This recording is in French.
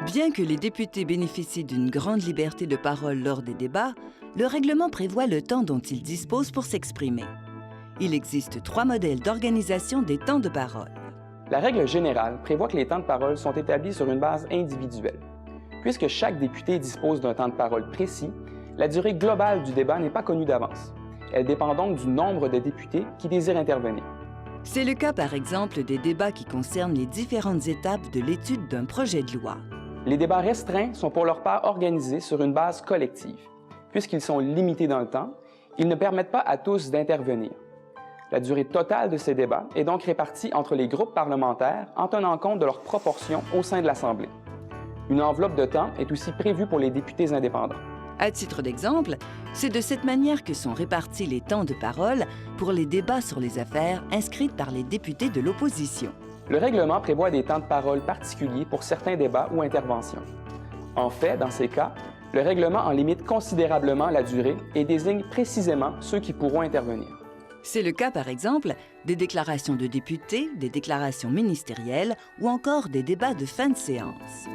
Bien que les députés bénéficient d'une grande liberté de parole lors des débats, le règlement prévoit le temps dont ils disposent pour s'exprimer. Il existe 3 modèles d'organisation des temps de parole. La règle générale prévoit que les temps de parole sont établis sur une base individuelle. Puisque chaque député dispose d'un temps de parole précis, la durée globale du débat n'est pas connue d'avance. Elle dépend donc du nombre de députés qui désirent intervenir. C'est le cas, par exemple, des débats qui concernent les différentes étapes de l'étude d'un projet de loi. Les débats restreints sont pour leur part organisés sur une base collective. Puisqu'ils sont limités dans le temps, ils ne permettent pas à tous d'intervenir. La durée totale de ces débats est donc répartie entre les groupes parlementaires en tenant compte de leur proportion au sein de l'Assemblée. Une enveloppe de temps est aussi prévue pour les députés indépendants. À titre d'exemple, c'est de cette manière que sont répartis les temps de parole pour les débats sur les affaires inscrites par les députés de l'opposition. Le règlement prévoit des temps de parole particuliers pour certains débats ou interventions. En fait, dans ces cas, le règlement en limite considérablement la durée et désigne précisément ceux qui pourront intervenir. C'est le cas, par exemple, des déclarations de députés, des déclarations ministérielles ou encore des débats de fin de séance.